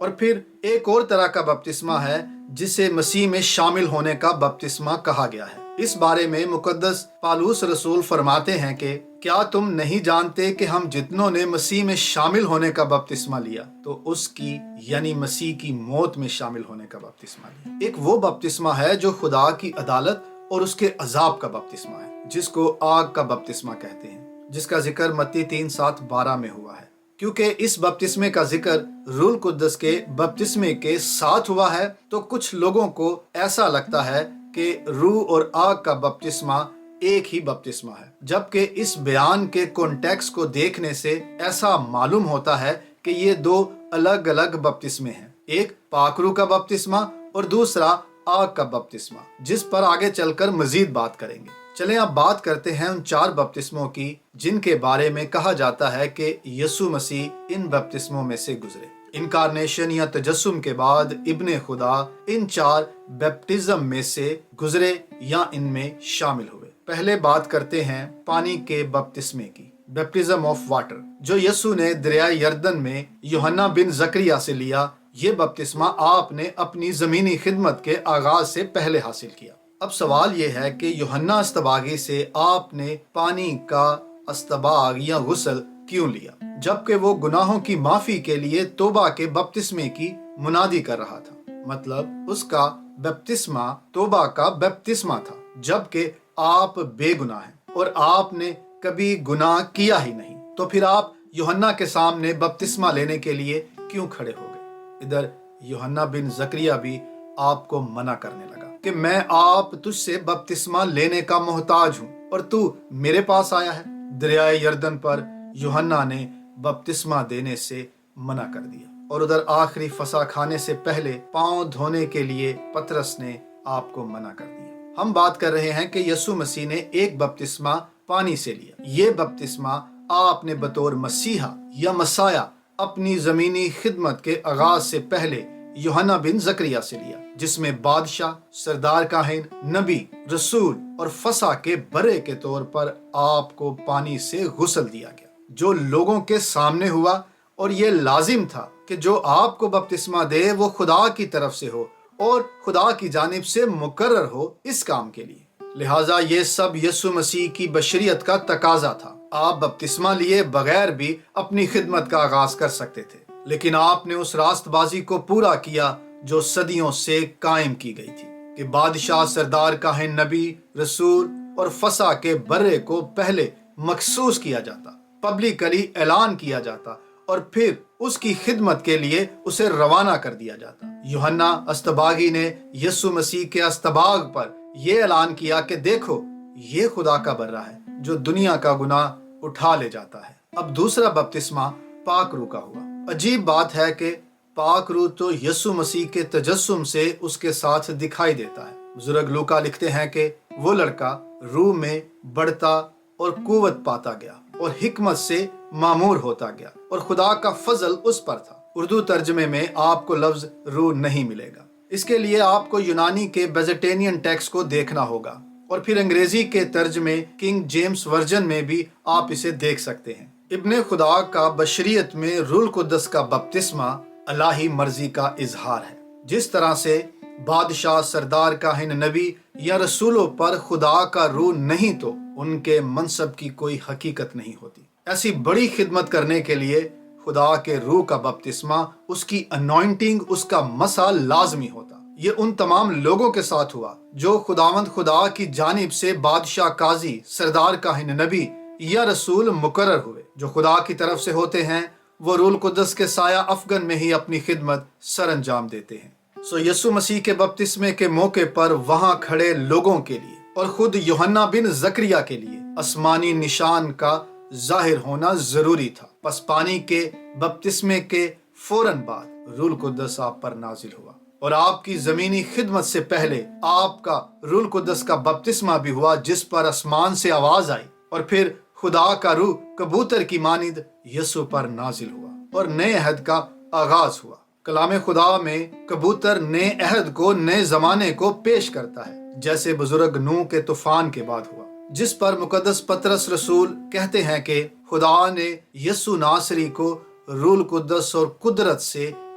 اور پھر ایک اور طرح کا بپتسمہ ہے جسے مسیح میں شامل ہونے کا بپتسمہ کہا گیا ہے۔ اس بارے میں مقدس پالوس رسول فرماتے ہیں کہ کیا تم نہیں جانتے کہ ہم جتنوں نے مسیح میں شامل ہونے کا بپتسمہ لیا تو اس کی یعنی مسیح کی موت میں شامل ہونے کا بپتسمہ لیا۔ ایک وہ بپتسمہ ہے جو خدا کی عدالت اور اس کے عذاب کا بپتسمہ ہے، جس کو آگ کا بپتسمہ کہتے ہیں، جس کا ذکر متی 3:7-12 میں ہوا ہے۔ کیونکہ اس بپتسمے کا ذکر روح القدس کے بپتسمے کے ساتھ ہوا ہے تو کچھ لوگوں کو ایسا لگتا ہے کہ روح اور آگ کا بپتسمہ ایک ہی بپتسمہ ہے، جبکہ اس بیان کے کانٹیکس کو دیکھنے سے ایسا معلوم ہوتا ہے کہ یہ دو الگ الگ بپتسمے ہیں، ایک پاک روح کا بپتسمہ اور دوسرا آگ کا بپتسمہ، جس پر آگے چل کر مزید بات کریں گے۔ چلیں اب بات کرتے ہیں ان 4 بپتسموں کی جن کے بارے میں کہا جاتا ہے کہ یسوع مسیح ان بپتسموں میں سے گزرے۔ انکارنیشن یا تجسم کے بعد ابن خدا ان 4 بیپٹزم میں سے گزرے یا ان میں شامل ہوئے۔ پہلے بات کرتے ہیں پانی کے بپتسمے کی، بیپٹزم آف واٹر، جو یسوع نے دریائے یردن میں یوحنا بن زکریا سے لیا۔ یہ بپتسمہ آپ نے اپنی زمینی خدمت کے آغاز سے پہلے حاصل کیا۔ اب سوال یہ ہے کہ یوحنا استباغی سے آپ نے پانی کا استباغ یا غسل کیوں لیا، جبکہ وہ گناہوں کی معافی کے لیے توبہ کے بپتسمے کی منادی کر رہا تھا؟ مطلب اس کا بپتسمہ توبہ کا بپتسمہ تھا، جبکہ آپ بے گناہ ہیں اور آپ نے کبھی گناہ کیا ہی نہیں، تو پھر آپ یوحنا کے سامنے بپتسمہ لینے کے لیے کیوں کھڑے ہو گئے؟ ادھر یوحنا بن زکریا بھی آپ کو منع کرنے لگا کہ میں آپ تجھ سے بپتسمہ لینے کا محتاج ہوں اور تو میرے پاس آیا ہے۔ دریائے یردن پر یوحنا نے بپتسمہ دینے سے منع کر دیا، اور ادھر آخری فسح کھانے سے پہلے پاؤں دھونے کے لیے پطرس نے آپ کو منع کر دیا۔ ہم بات کر رہے ہیں کہ یسوع مسیح نے ایک بپتسمہ پانی سے لیا۔ یہ بپتسمہ آپ نے بطور مسیحا یا مسایہ اپنی زمینی خدمت کے آغاز سے پہلے یوحنا بن زکریا سے لیا، جس میں بادشاہ، سردار کاہن، نبی، رسول اور فسح کے برے کے طور پر آپ کو پانی سے غسل دیا گیا، جو لوگوں کے سامنے ہوا، اور یہ لازم تھا کہ جو آپ کو بپتسمہ دے وہ خدا کی طرف سے ہو اور خدا کی جانب سے مقرر ہو اس کام کے لیے۔ لہٰذا یہ سب یسوع مسیح کی بشریت کا تقاضا تھا۔ آپ بپتسمہ لیے بغیر بھی اپنی خدمت کا آغاز کر سکتے تھے، لیکن آپ نے اس راست بازی کو پورا کیا جو صدیوں سے قائم کی گئی تھی کہ بادشاہ، سردار کاہن، نبی، رسول اور فسح کے برے کو پہلے مخصوص کیا جاتا، پبلکلی اعلان کیا جاتا، اور پھر اس کی خدمت کے لیے اسے روانہ کر دیا جاتا۔ یوحنا استباغی نے یسوع مسیح کے استباغ پر یہ اعلان کیا کہ دیکھو یہ خدا کا برہ ہے جو دنیا کا گناہ اٹھا لے جاتا ہے۔ اب دوسرا بپتسمہ پاک روح کا ہوا۔ عجیب بات ہے کہ پاک روح تو یسوع مسیح کے تجسم سے اس کے ساتھ دکھائی دیتا ہے۔ بزرگ لوکا لکھتے ہیں کہ وہ لڑکا روح میں بڑھتا اور قوت پاتا گیا اور حکمت سے معمور ہوتا گیا، اور خدا کا فضل اس پر تھا۔ اردو ترجمے میں آپ کو لفظ روح نہیں ملے گا، اس کے لیے آپ کو یونانی کے بیزنٹین ٹیکسٹ کو دیکھنا ہوگا، اور پھر انگریزی کے ترجمے کنگ جیمز ورژن میں بھی آپ اسے دیکھ سکتے ہیں۔ ابن خدا کا بشریت میں روح القدس کا بپتسمہ الہی مرضی کا اظہار ہے۔ جس طرح سے بادشاہ، سردار کاہن، نبی یا رسولوں پر خدا کا روح نہیں تو ان کے منصب کی کوئی حقیقت نہیں ہوتی۔ ایسی بڑی خدمت کرنے کے لیے خدا کے روح کا بپتسمہ، اس کی انوائنٹنگ، اس کا مسح لازمی ہوتا۔ یہ ان تمام لوگوں کے ساتھ ہوا جو خداوند خدا کی جانب سے بادشاہ، قاضی، سردار کاہن، نبی یا رسول مقرر ہوئے۔ جو خدا کی طرف سے ہوتے ہیں وہ روح القدس کے سایہ افغن میں ہی اپنی خدمت سر انجام دیتے ہیں۔ یسوع مسیح کے بپتسمے کے موقع پر وہاں کھڑے لوگوں کے لیے اور خود یوحنا بن زکریا کے لیے آسمانی نشان کا ظاہر ہونا ضروری تھا۔ پس پانی کے بپتسمے کے فوراً بعد روح القدس آپ پر نازل ہوا، اور آپ کی زمینی خدمت سے پہلے آپ کا روح القدس کا بپتسمہ بھی ہوا، جس پر آسمان سے آواز آئی، اور پھر خدا کا روح کبوتر کی مانند یسوع پر نازل ہوا اور نئے عہد کا آغاز ہوا۔ کلام خدا میں کبوتر نئے عہد کو، نئے زمانے کو پیش کرتا ہے، جیسے بزرگ نوح کے طوفان کے بعد ہوا، جس پر مقدس پطرس رسول کہتے ہیں کہ خدا نے یسوع ناصری کو روح القدس اور قدرت سے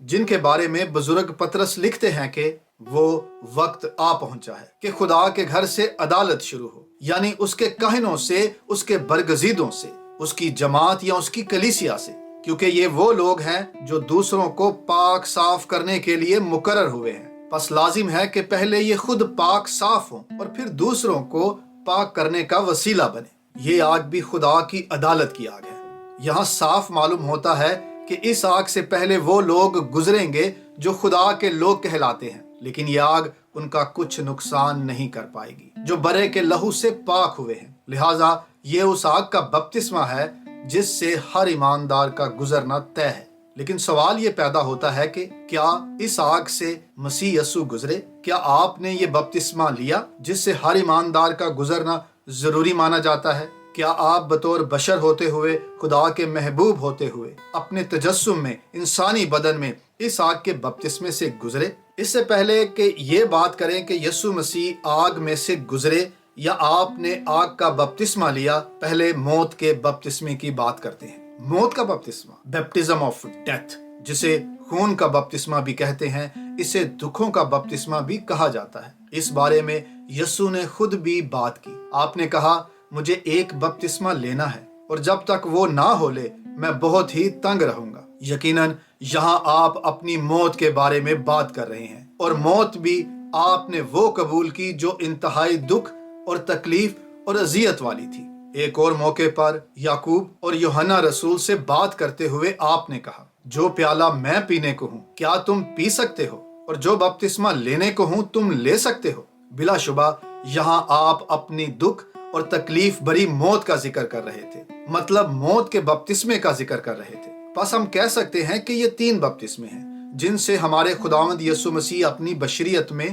جن کے بارے میں بزرگ پطرس لکھتے ہیں کہ وہ وقت آ پہنچا ہے کہ خدا کے گھر سے عدالت شروع ہو، یعنی اس کے کاہنوں سے، اس کے برگزیدوں سے، اس کی جماعت یا اس کی کلیسیا سے، کیونکہ یہ وہ لوگ ہیں جو دوسروں کو پاک صاف کرنے کے لیے مقرر ہوئے ہیں۔ پس لازم ہے کہ پہلے یہ خود پاک صاف ہوں اور پھر دوسروں کو پاک کرنے کا وسیلہ بنے۔ یہ آگ بھی خدا کی عدالت کی آگ ہے۔ یہاں صاف معلوم ہوتا ہے کہ اس آگ سے پہلے وہ لوگ گزریں گے جو خدا کے لوگ کہلاتے ہیں، لیکن یہ آگ ان کا کچھ نقصان نہیں کر پائے گی، جو برے کے لہو سے پاک ہوئے ہیں۔ لہٰذا یہ اس آگ کا بپتسمہ ہے جس سے ہر ایماندار کا گزرنا طے ہے۔ لیکن سوال یہ پیدا ہوتا ہے کہ کیا اس آگ سے مسیح یسوع گزرے؟ کیا آپ نے یہ بپتسمہ لیا جس سے ہر ایماندار کا گزرنا ضروری مانا جاتا ہے؟ کیا آپ بطور بشر ہوتے ہوئے، خدا کے محبوب ہوتے ہوئے، اپنے تجسم میں، انسانی بدن میں اس آگ کے بپتسمے سے گزرے؟ اس سے پہلے کہ یہ بات کریں کہ یسوع مسیح آگ میں سے گزرے یا آپ نے آگ کا بپتسمہ لیا، پہلے موت کے بپتسمے کی بات کرتے ہیں۔ موت کا بپتسمہ، بیپٹزم آف ڈیتھ، جسے خون کا بپتسمہ بھی کہتے ہیں، اسے دکھوں کا بپتسمہ بھی کہا جاتا ہے۔ اس بارے میں یسوع نے خود بھی بات کی۔ آپ نے کہا، مجھے ایک بپتسمہ لینا ہے اور جب تک وہ نہ ہو لے میں بہت ہی تنگ رہوں گا۔ یقیناً یہاں آپ اپنی موت کے بارے میں بات کر رہے ہیں، اور موت بھی آپ نے وہ قبول کی جو انتہائی دکھ اور تکلیف اور اذیت والی تھی۔ ایک اور موقع پر یعقوب اور یوحنا رسول سے بات کرتے ہوئے آپ نے کہا، جو پیالہ میں پینے کو ہوں کیا تم پی سکتے ہو، اور جو بپتسمہ لینے کو ہوں تم لے سکتے ہو؟ بلا شبہ یہاں آپ اپنی دکھ اور تکلیف بھری موت کا ذکر کر رہے تھے، مطلب موت کے بپتسمے کا ذکر کر رہے تھے۔ پس ہم کہہ سکتے ہیں کہ یہ 3 بپتسمے ہیں جن سے ہمارے خداوند یسوع مسیح اپنی بشریت میں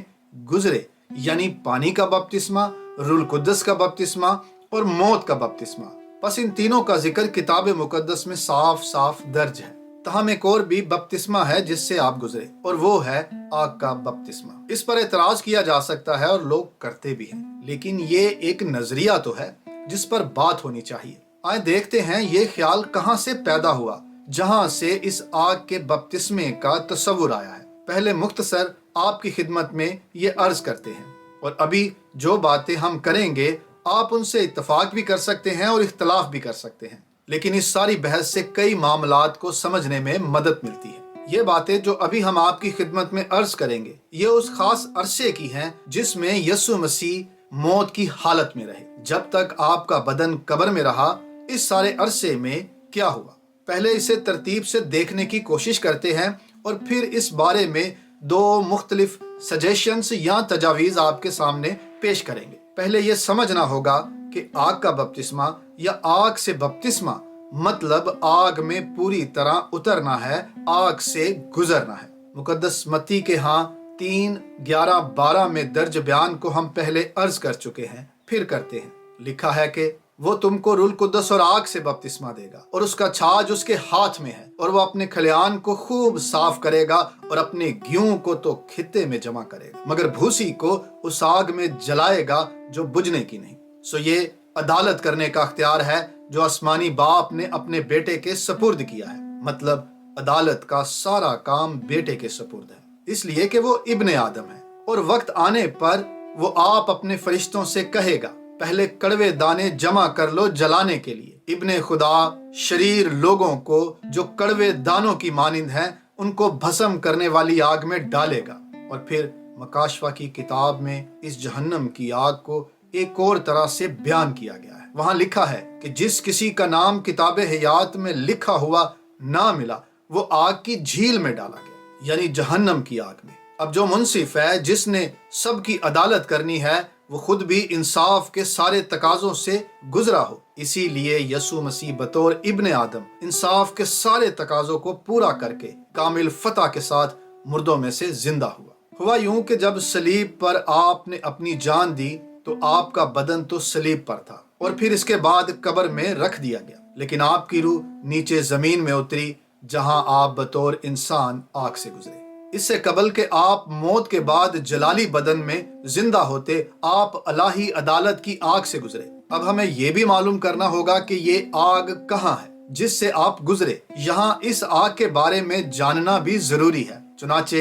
گزرے، یعنی پانی کا بپتسمہ، روح القدس کا بپتسمہ اور موت کا بپتسمہ۔ پس ان تینوں کا ذکر کتاب مقدس میں صاف صاف درج ہے۔ تاہم ایک اور بھی بپتسمہ ہے جس سے آپ گزرے، اور وہ ہے آگ کا بپتسمہ۔ اس پر اعتراض کیا جا سکتا ہے اور لوگ کرتے بھی ہیں، لیکن یہ ایک نظریہ تو ہے جس پر بات ہونی چاہیے۔ آئے دیکھتے ہیں یہ خیال کہاں سے پیدا ہوا جہاں سے اس آگ کے بپتسمے کا تصور آیا ہے۔ پہلے مختصر آپ کی خدمت میں یہ عرض کرتے ہیں، اور ابھی جو باتیں ہم کریں گے آپ ان سے اتفاق بھی کر سکتے ہیں اور اختلاف بھی کر سکتے ہیں، لیکن اس ساری بحث سے کئی معاملات کو سمجھنے میں مدد ملتی ہے۔ یہ باتیں جو ابھی ہم آپ کی خدمت میں عرض کریں گے، یہ اس خاص عرصے کی ہیں جس میں یسوع مسیح موت کی حالت میں رہے۔ جب تک آپ کا بدن قبر میں رہا، اس سارے عرصے میں کیا ہوا؟ پہلے اسے ترتیب سے دیکھنے کی کوشش کرتے ہیں اور پھر اس بارے میں 2 مختلف سجیشنز یا تجاویز آپ کے سامنے پیش کریں گے۔ پہلے یہ سمجھنا ہوگا کہ آگ کا بپتسمہ یا آگ سے بپتسمہ مطلب آگ میں پوری طرح اترنا ہے، آگ سے گزرنا ہے۔ مقدس متی کے ہاں 3:11-12 میں درج بیان کو ہم پہلے عرض کر چکے ہیں، پھر کرتے ہیں۔ لکھا ہے کہ وہ تم کو روح القدس اور آگ سے بپتسمہ دے گا، اور اس کا چھاج اس کے ہاتھ میں ہے، اور وہ اپنے کھلیان کو خوب صاف کرے گا اور اپنے گیہوں کو تو خطے میں جمع کرے گا، مگر بھوسی کو اس آگ میں جلائے گا جو بجھنے کی نہیں۔ سو یہ عدالت کرنے کا اختیار ہے جو آسمانی باپ نے اپنے بیٹے کے سپرد کیا ہے، مطلب عدالت کا سارا کام بیٹے کے سپرد ہے، اس لیے کہ وہ ابن آدم ہے، اور وقت آنے پر وہ آپ اپنے فرشتوں سے کہے گا، پہلے کڑوے دانے جمع کر لو جلانے کے لیے۔ ابن خدا شریر لوگوں کو جو کڑوے دانوں کی مانند ہیں ان کو بھسم کرنے والی آگ میں ڈالے گا۔ اور پھر مکاشفہ کی کتاب میں اس جہنم کی آگ کو ایک اور طرح سے بیان کیا گیا ہے۔ وہاں لکھا ہے کہ جس کسی کا نام کتاب حیات میں لکھا ہوا نہ ملا وہ آگ کی جھیل میں ڈالا گیا، یعنی جہنم کی آگ میں۔ اب جو منصف ہے، جس نے سب کی عدالت کرنی ہے، وہ خود بھی انصاف کے سارے تقاضوں سے گزرا ہو۔ اسی لیے یسوع مسیح بطور ابن آدم انصاف کے سارے تقاضوں کو پورا کر کے کامل فتح کے ساتھ مردوں میں سے زندہ ہوا یوں کہ جب صلیب پر آپ نے اپنی جان دی تو آپ کا بدن تو صلیب پر تھا اور پھر اس کے بعد قبر میں رکھ دیا گیا، لیکن آپ کی روح نیچے زمین میں اتری جہاں آپ بطور انسان آگ سے گزرے۔ اس سے قبل کہ آپ موت کے بعد جلالی بدن میں زندہ ہوتے، آپ الہی عدالت کی آگ سے گزرے۔ اب ہمیں یہ بھی معلوم کرنا ہوگا کہ یہ آگ کہاں ہے جس سے آپ گزرے۔ یہاں اس آگ کے بارے میں جاننا بھی ضروری ہے۔ چنانچہ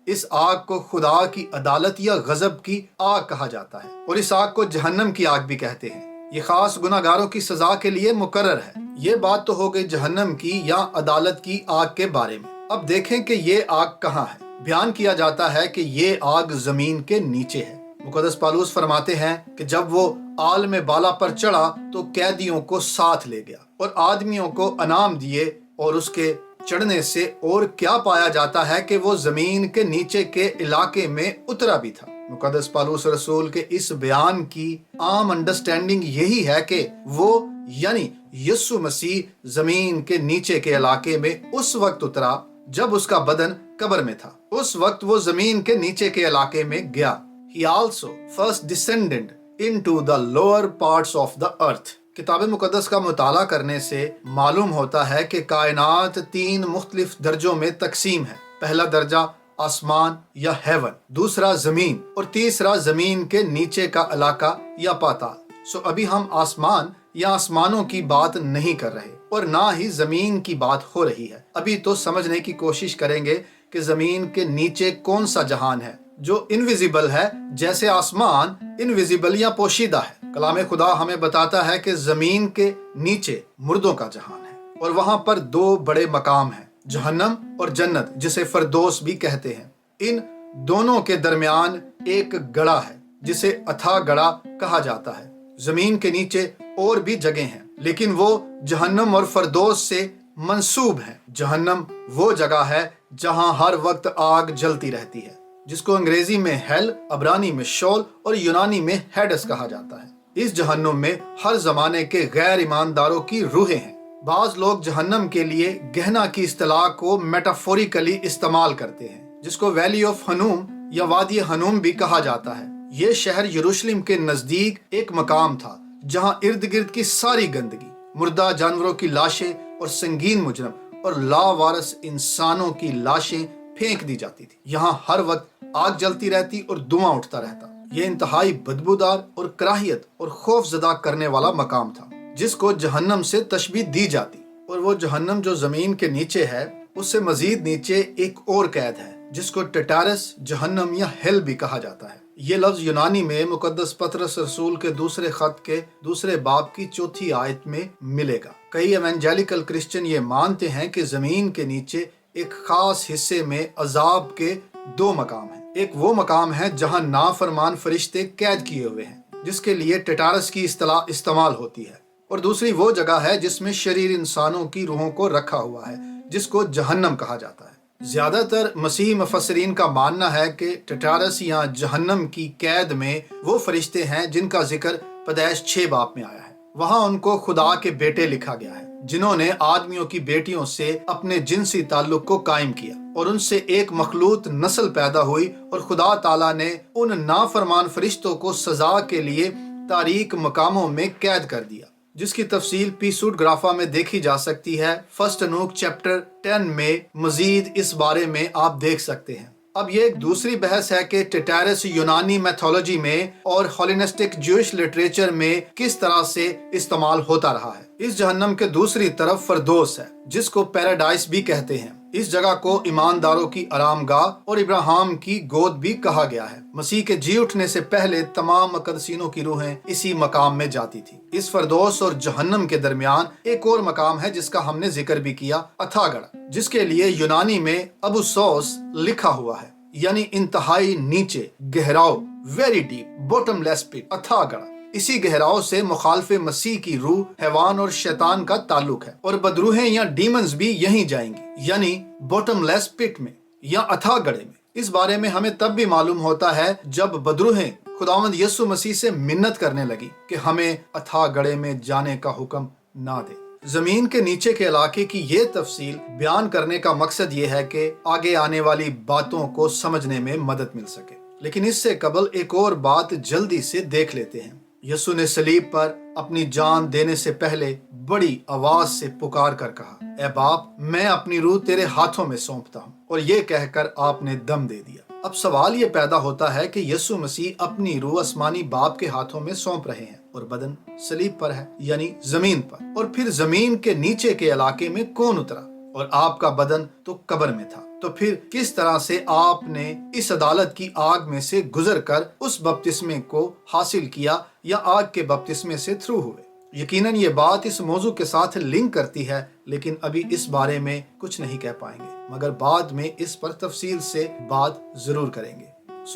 اس آگ کو خدا کی عدالت یا غضب کی آگ کہا جاتا ہے، اور اس آگ کو جہنم کی آگ بھی کہتے ہیں۔ یہ خاص گناہگاروں کی سزا کے لیے مقرر ہے۔ یہ بات تو ہو گئی جہنم کی یا عدالت کی آگ کے بارے میں۔ اب دیکھیں کہ یہ آگ کہاں ہے۔ بیان کیا جاتا ہے کہ یہ آگ زمین کے نیچے ہے۔ مقدس پالوس فرماتے ہیں کہ جب وہ عالم بالا پر چڑھا تو قیدیوں کو ساتھ لے گیا اور آدمیوں کو انعام دیے، اور اس کے چڑھنے سے اور کیا پایا جاتا ہے کہ وہ زمین کے نیچے کے علاقے میں اترا بھی تھا۔ مقدس پالوس رسول کے اس بیان کی عام انڈرسٹینڈنگ یہی ہے کہ وہ یعنی یسوع مسیح زمین کے نیچے کے علاقے میں اس وقت اترا جب اس کا بدن قبر میں تھا۔ اس وقت وہ زمین کے نیچے کے علاقے میں گیا۔ He also first descended into the lower parts of the earth۔ کتاب مقدس کا مطالعہ کرنے سے معلوم ہوتا ہے کہ کائنات 3 مختلف درجوں میں تقسیم ہے۔ پہلا درجہ آسمان یا ہیون، دوسرا زمین، اور تیسرا زمین کے نیچے کا علاقہ یا پاتال۔ ابھی ہم آسمان یا آسمانوں کی بات نہیں کر رہے اور نہ ہی زمین کی بات ہو رہی ہے۔ ابھی تو سمجھنے کی کوشش کریں گے کہ زمین کے نیچے کون سا جہان ہے جو انویزیبل ہے، جیسے آسمان انویزیبل یا پوشیدہ ہے۔ کلام خدا ہمیں بتاتا ہے کہ زمین کے نیچے مردوں کا جہان ہے، اور وہاں پر 2 بڑے مقام ہیں، جہنم اور جنت، جسے فردوس بھی کہتے ہیں۔ ان دونوں کے درمیان ایک گڑھا ہے جسے اتھا گڑھا کہا جاتا ہے۔ زمین کے نیچے اور بھی جگہیں ہیں، لیکن وہ جہنم اور فردوس سے منسوب ہیں۔ جہنم وہ جگہ ہے جہاں ہر وقت آگ جلتی رہتی ہے، جس کو انگریزی میں ہیل، عبرانی میں شول اور یونانی میں ہیڈس کہا جاتا ہے۔ اس جہنم میں ہر زمانے کے غیر ایمانداروں کی روحیں ہیں۔ بعض لوگ جہنم کے لیے گہنا کی اصطلاح کو میٹافوریکلی استعمال کرتے ہیں، جس کو ویلی آف ہنوم یا وادی ہنوم بھی کہا جاتا ہے۔ یہ شہر یروشلم کے نزدیک ایک مقام تھا جہاں ارد گرد کی ساری گندگی، مردہ جانوروں کی لاشیں اور سنگین مجرم اور لاوارث انسانوں کی لاشیں پھینک دی جاتی تھی۔ یہاں ہر وقت آگ جلتی رہتی اور دھواں اٹھتا رہتا۔ یہ انتہائی بدبودار اور کراہیت اور خوف زدہ کرنے والا مقام تھا، جس کو جہنم سے تشبیہ دی جاتی۔ اور وہ جہنم جو زمین کے نیچے ہے، اس سے مزید نیچے ایک اور قید ہے جس کو ٹٹارس، جہنم یا ہیل بھی کہا جاتا ہے۔ یہ لفظ یونانی میں مقدس پطرس رسول کے دوسرے خط کے 2 باب کی 4 آیت میں ملے گا۔ کئی ایونجیلیکل کرسچن یہ مانتے ہیں کہ زمین کے نیچے ایک خاص حصے میں عذاب کے 2 مقام ہیں۔ ایک وہ مقام ہے جہاں نافرمان فرشتے قید کیے ہوئے ہیں، جس کے لیے ٹٹارس کی اصطلاح استعمال ہوتی ہے، اور دوسری وہ جگہ ہے جس میں شریر انسانوں کی روحوں کو رکھا ہوا ہے، جس کو جہنم کہا جاتا ہے۔ زیادہ تر مسیحی مفسرین کا ماننا ہے کہ ٹٹارس یا جہنم کی قید میں وہ فرشتے ہیں جن کا ذکر پیدائش 6 باب میں آیا ہے۔ وہاں ان کو خدا کے بیٹے لکھا گیا ہے، جنہوں نے آدمیوں کی بیٹیوں سے اپنے جنسی تعلق کو قائم کیا، اور ان سے ایک مخلوط نسل پیدا ہوئی، اور خدا تعالیٰ نے ان نافرمان فرشتوں کو سزا کے لیے تاریک مقاموں میں قید کر دیا، جس کی تفصیل پیسوٹ گرافا میں دیکھی جا سکتی ہے۔ 1 انوک چیپٹر 10 میں مزید اس بارے میں آپ دیکھ سکتے ہیں۔ اب یہ ایک دوسری بحث ہے کہ ٹٹارس یونانی میتھولوجی میں اور ہولینسٹک جوئش لٹریچر میں کس طرح سے استعمال ہوتا رہا ہے۔ اس جہنم کے دوسری طرف فردوس ہے، جس کو پیراڈائس بھی کہتے ہیں۔ اس جگہ کو ایمانداروں کی آرام گاہ اور ابراہیم کی گود بھی کہا گیا ہے۔ مسیح کے جی اٹھنے سے پہلے تمام مقدسینوں کی روحیں اسی مقام میں جاتی تھی۔ اس فردوس اور جہنم کے درمیان ایک اور مقام ہے جس کا ہم نے ذکر بھی کیا، اتھاگڑھ، جس کے لیے یونانی میں ابو سوس لکھا ہوا ہے، یعنی انتہائی نیچے، گہراؤ، ویری ڈیپ، باٹم لیس پٹ، اتھاگڑھ۔ اسی گہراؤ سے مخالف مسیح کی روح، حیوان اور شیطان کا تعلق ہے، اور بدروحیں یا ڈیمنز بھی یہیں جائیں گی، یعنی باٹم لیس پٹ میں یا اتھا گڑھے میں۔ اس بارے میں ہمیں تب بھی معلوم ہوتا ہے جب بدروحیں خداوند یسوع مسیح سے منت کرنے لگی کہ ہمیں اتھا گڑھے میں جانے کا حکم نہ دے۔ زمین کے نیچے کے علاقے کی یہ تفصیل بیان کرنے کا مقصد یہ ہے کہ آگے آنے والی باتوں کو سمجھنے میں مدد مل سکے، لیکن اس سے قبل ایک اور بات جلدی سے دیکھ لیتے ہیں۔ یسوع نے صلیب پر اپنی جان دینے سے پہلے بڑی آواز سے پکار کر کہا، اے باپ، میں اپنی روح تیرے ہاتھوں میں سونپتا ہوں، اور یہ کہہ کر آپ نے دم دے دیا۔ اب سوال یہ پیدا ہوتا ہے کہ یسوع مسیح اپنی روح آسمانی باپ کے ہاتھوں میں سونپ رہے ہیں اور بدن صلیب پر ہے، یعنی زمین پر، اور پھر زمین کے نیچے کے علاقے میں کون اترا؟ اور آپ کا بدن تو قبر میں تھا، تو پھر کس طرح سے آپ نے اس عدالت کی آگ میں سے گزر کر اس بپتسمے کو حاصل کیا یا آگ کے بپتسمے سے تھرو ہوئے؟ یقیناً یہ بات اس موضوع کے ساتھ لنک کرتی ہے، لیکن ابھی اس بارے میں کچھ نہیں کہہ پائیں گے، مگر بعد میں اس پر تفصیل سے بات ضرور کریں گے۔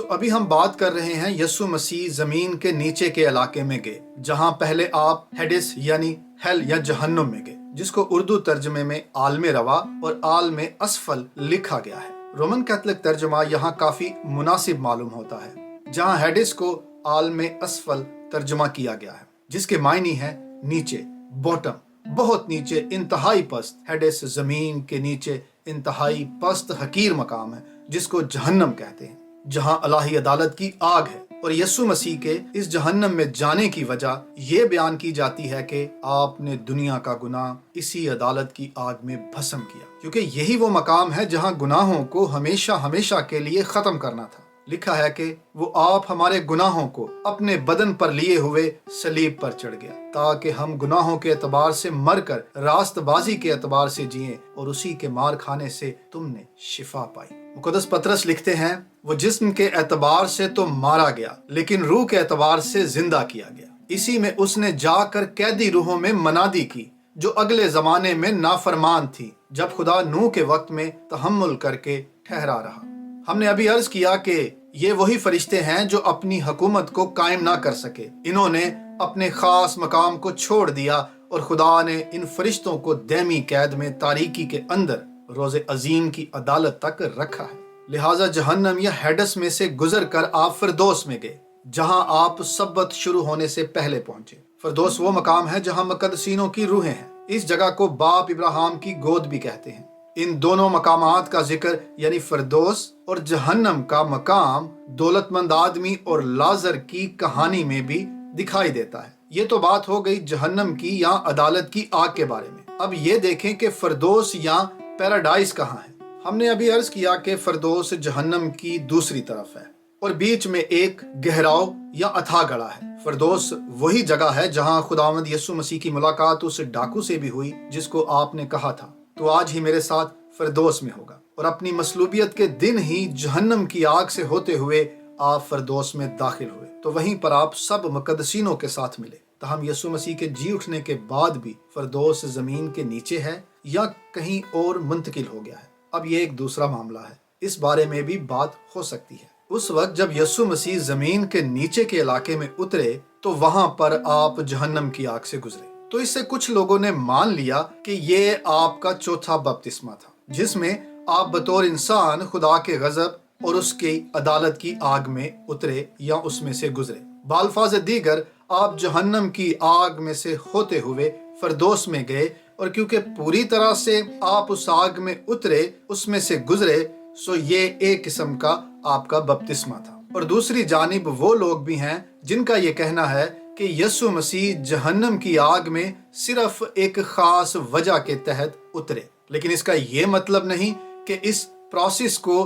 ابھی ہم بات کر رہے ہیں یسوع مسیح زمین کے نیچے کے علاقے میں گئے، جہاں پہلے آپ ہیڈس یعنی ہیل یا جہنم میں گئے، جس کو اردو ترجمے میں عالم روا اور عالم اسفل لکھا گیا ہے۔ رومن کیتھولک ترجمہ یہاں کافی مناسب معلوم ہوتا ہے، جہاں ہیڈس کو عالم اسفل ترجمہ کیا گیا ہے، جس کے معنی ہے نیچے، باٹم، بہت نیچے، انتہائی پست۔ ہیڈس زمین کے نیچے انتہائی پست حقیر مقام ہے، جس کو جہنم کہتے ہیں، جہاں الہی عدالت کی آگ ہے۔ اور یسوع مسیح کے اس جہنم میں جانے کی وجہ یہ بیان کی جاتی ہے کہ آپ نے دنیا کا گناہ اسی عدالت کی آگ میں بھسم کیا، کیونکہ یہی وہ مقام ہے جہاں گناہوں کو ہمیشہ ہمیشہ کے لیے ختم کرنا تھا۔ لکھا ہے کہ وہ آپ ہمارے گناہوں کو اپنے بدن پر لیے ہوئے صلیب پر چڑھ گیا، تاکہ ہم گناہوں کے اعتبار سے مر کر راست بازی کے اعتبار سے جئیں، اور اسی کے مار کھانے سے تم نے شفا پائی۔ مقدس پطرس لکھتے ہیں، وہ جسم کے اعتبار سے تو مارا گیا، لیکن روح کے اعتبار سے زندہ کیا گیا۔ اسی میں اس نے جا کر قیدی روحوں میں منادی کی، جو اگلے زمانے میں نافرمان تھی، جب خدا نوح کے وقت میں تحمل کر کے ٹھہرا رہا۔ ہم نے ابھی عرض کیا کہ یہ وہی فرشتے ہیں جو اپنی حکومت کو قائم نہ کر سکے۔ انہوں نے اپنے خاص مقام کو چھوڑ دیا، اور خدا نے ان فرشتوں کو دائمی قید میں تاریکی کے اندر روز عظیم کی عدالت تک رکھا ہے۔ لہٰذا جہنم یا ہیڈس میں سے گزر کر آپ فردوس میں گئے، جہاں آپ سبت شروع ہونے سے پہلے پہنچے۔ فردوس وہ مقام ہے جہاں مقدسینوں کی روحیں ہیں۔ اس جگہ کو باپ ابراہیم کی گود بھی کہتے ہیں۔ ان دونوں مقامات کا ذکر یعنی فردوس اور جہنم کا مقام دولت مند آدمی اور لازر کی کہانی میں بھی دکھائی دیتا ہے۔ یہ تو بات ہو گئی جہنم کی یا عدالت کی آگ کے بارے میں۔ اب یہ دیکھیں کہ فردوس یا پیراڈائز کہاں ہے۔ ہم نے ابھی عرض کیا کہ فردوس جہنم کی دوسری طرف ہے، اور بیچ میں ایک گہراؤ یا اتھا گڑھا ہے۔ فردوس وہی جگہ ہے جہاں خداوند یسوع مسیح کی ملاقات اس ڈاکو سے بھی ہوئی، جس کو آپ نے کہا تھا تو آج ہی میرے ساتھ فردوس میں ہوگا، اور اپنی مصلوبیت کے دن ہی جہنم کی آگ سے ہوتے ہوئے آپ فردوس میں داخل ہوئے، تو وہیں پر آپ سب مقدسینوں کے ساتھ ملے۔ تاہم یسوع مسیح کے جی اٹھنے کے بعد بھی فردوس زمین کے نیچے ہے یا کہیں اور منتقل ہو گیا ہے، اب یہ ایک دوسرا معاملہ ہے، اس بارے میں بھی بات ہو سکتی ہے۔ اس وقت جب یسوع مسیح زمین کے نیچے کے علاقے میں اترے تو وہاں پر آپ جہنم کی آگ سے گزرے، تو اس سے کچھ لوگوں نے مان لیا کہ یہ آپ کا چوتھا بپتسمہ تھا، جس میں آپ بطور انسان خدا کے غضب اور اس کی عدالت کی آگ میں اترے یا اس میں سے گزرے۔ بالفاظ دیگر آپ جہنم کی آگ میں سے ہوتے ہوئے فردوس میں گئے، اور کیونکہ پوری طرح سے آپ اس آگ میں اترے، اس میں سے گزرے، سو یہ ایک قسم کا آپ کا بپتسمہ تھا۔ اور دوسری جانب وہ لوگ بھی ہیں جن کا یہ کہنا ہے کہ یسوع مسیح جہنم کی آگ میں صرف ایک خاص وجہ کے تحت اترے، لیکن اس کا یہ مطلب نہیں کہ اس پروسیس کو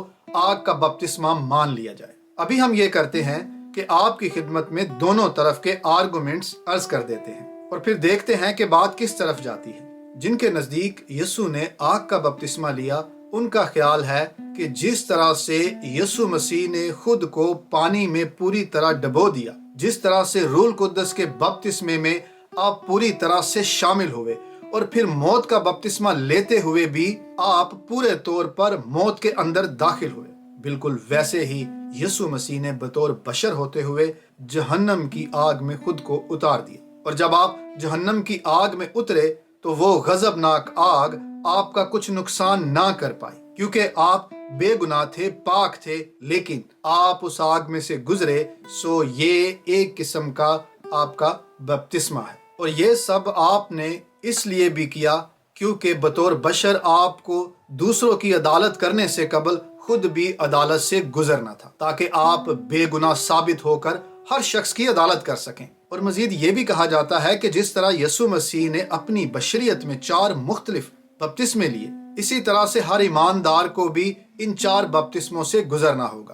آگ کا بپتسمہ مان لیا جائے۔ ابھی ہم یہ کرتے ہیں کہ آپ کی خدمت میں دونوں طرف کے آرگومنٹس عرض کر دیتے ہیں، اور پھر دیکھتے ہیں کہ بات کس طرف جاتی ہے۔ جن کے نزدیک یسوع نے آگ کا بپتسمہ لیا، ان کا خیال ہے کہ جس طرح سے یسوع مسیح نے خود کو پانی میں پوری طرح ڈبو دیا، جس طرح سے روح القدس کے بپتسمے میں آپ پوری طرح سے شامل ہوئے، اور پھر موت کا بپتسمہ لیتے ہوئے بھی آپ پورے طور پر موت کے اندر داخل ہوئے، بالکل ویسے ہی یسوع مسیح نے بطور بشر ہوتے ہوئے جہنم کی آگ میں خود کو اتار دیا۔ اور جب آپ جہنم کی آگ میں اترے تو وہ غضبناک آگ آپ کا کچھ نقصان نہ کر پائی، کیونکہ آپ بے گناہ تھے، پاک تھے، لیکن آپ اس آگ میں سے گزرے، سو یہ ایک قسم کا آپ کا بپتسمہ ہے۔ اور یہ سب آپ نے اس لیے بھی کیا کیونکہ بطور بشر آپ کو دوسروں کی عدالت کرنے سے قبل خود بھی عدالت سے گزرنا تھا، تاکہ آپ بے گناہ ثابت ہو کر ہر شخص کی عدالت کر سکیں۔ اور مزید یہ بھی کہا جاتا ہے کہ جس طرح یسوع مسیح نے اپنی بشریت میں 4 مختلف بپتسمے لیے، اسی طرح سے ہر ایماندار کو بھی ان 4 بپتسموں سے گزرنا ہوگا۔